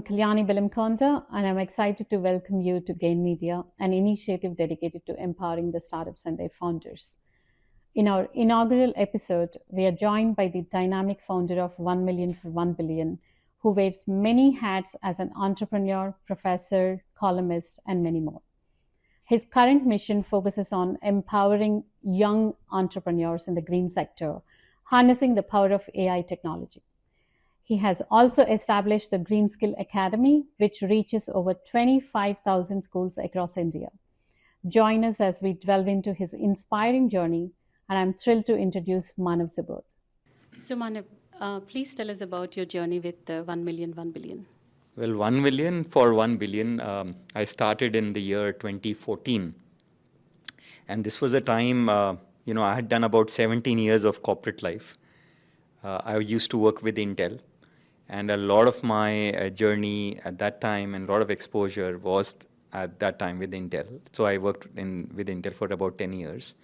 Kalyani Bilimkonda, and I'm excited to welcome you to Gain Media, an initiative dedicated to empowering the startups and their founders. In our inaugural episode, we are joined by the dynamic founder of 1 Million for 1 Billion, who wears many hats as an entrepreneur, professor, columnist, and many more. His current mission focuses on empowering young entrepreneurs in the green sector, harnessing the power of AI technology. He has also established the Green Skill Academy, which reaches over 25,000 schools across India. Join us as we delve into his inspiring journey, and I'm thrilled to introduce Manav Subodh. So, Manav, please tell us about your journey with 1 million, 1 billion. Well, 1 million for 1 billion, I started in the year 2014. And this was a time, I had done about 17 years of corporate life. I used to work with Intel. And a lot of my journey at that time and a lot of exposure was at that time with Intel. So I worked with Intel for about 10 years.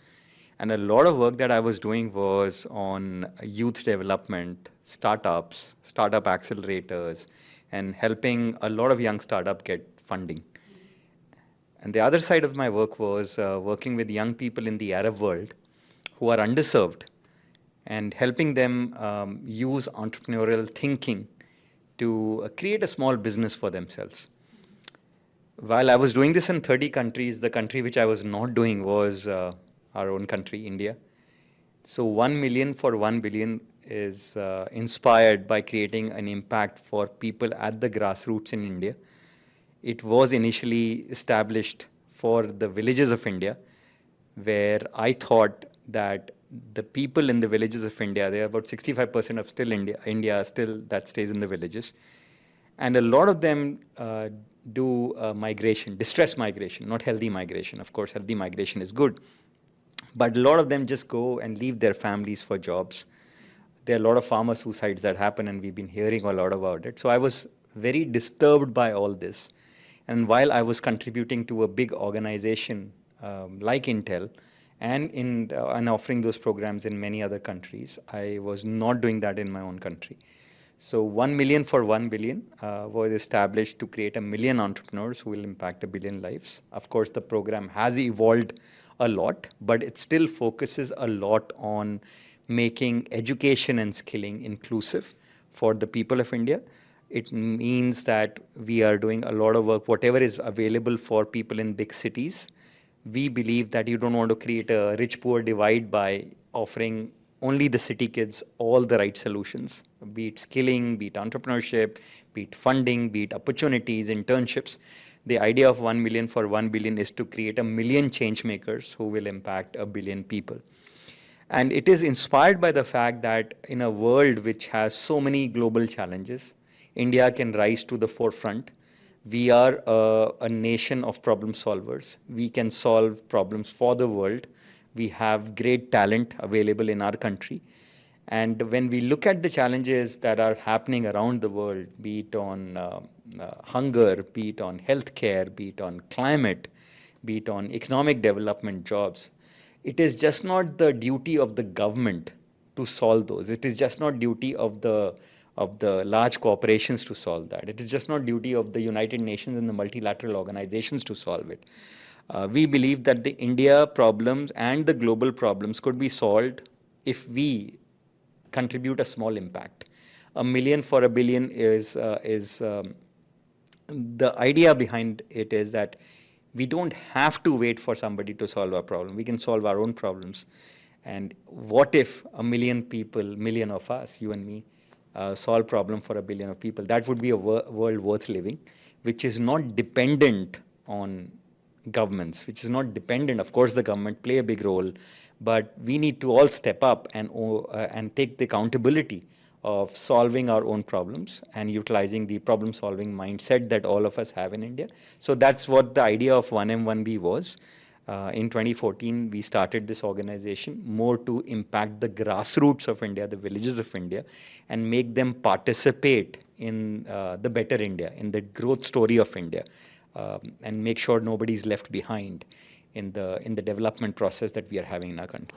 And a lot of work that I was doing was on youth development, startups, startup accelerators, and helping a lot of young startups get funding. And the other side of my work was working with young people in the Arab world who are underserved and helping them use entrepreneurial thinking to create a small business for themselves. While I was doing this in 30 countries, the country which I was not doing was our own country, India. So 1 million for 1 billion is inspired by creating an impact for people at the grassroots in India. It was initially established for the villages of India, where I thought that the people in the villages of India, they are about 65% of still India still that stays in the villages. And a lot of them do migration, distress migration, not healthy migration. Of course, healthy migration is good. But a lot of them just go and leave their families for jobs. There are a lot of farmer suicides that happen, and we've been hearing a lot about it. So I was very disturbed by all this. And while I was contributing to a big organization like Intel, and offering those programs in many other countries, I was not doing that in my own country. So 1 million for 1 billion was established to create 1 million entrepreneurs who will impact 1 billion lives. Of course, the program has evolved a lot, but it still focuses a lot on making education and skilling inclusive for the people of India. It means that we are doing a lot of work, whatever is available for people in big cities. We believe that you don't want to create a rich-poor divide by offering only the city kids all the right solutions, be it skilling, be it entrepreneurship, be it funding, be it opportunities, internships. The idea of 1 million for 1 billion is to create 1 million change makers who will impact 1 billion people. And it is inspired by the fact that in a world which has so many global challenges, India can rise to the forefront. We are a nation of problem solvers. We can solve problems for the world. We have great talent available in our country. And when we look at the challenges that are happening around the world, be it on hunger, be it on healthcare, be it on climate, be it on economic development, jobs, it is just not the duty of the government to solve those. It is just not duty of the large corporations to solve that. It is just not duty of the United Nations and the multilateral organizations to solve it. We believe that the India problems and the global problems could be solved if we contribute a small impact. 1 million for 1 billion is the idea behind it is that we don't have to wait for somebody to solve our problem. We can solve our own problems. And what if 1 million people, million of us, you and me, solve problem for 1 billion of people? That would be a world worth living, which is not dependent on governments, which is not dependent. Of course, the government play a big role, but we need to all step up and take the accountability of solving our own problems and utilizing the problem-solving mindset that all of us have in India. So that's what the idea of 1M1B was. In 2014, we started this organization more to impact the grassroots of India, the villages of India, and make them participate in the better India, in the growth story of India, and make sure nobody is left behind in the development process that we are having in our country.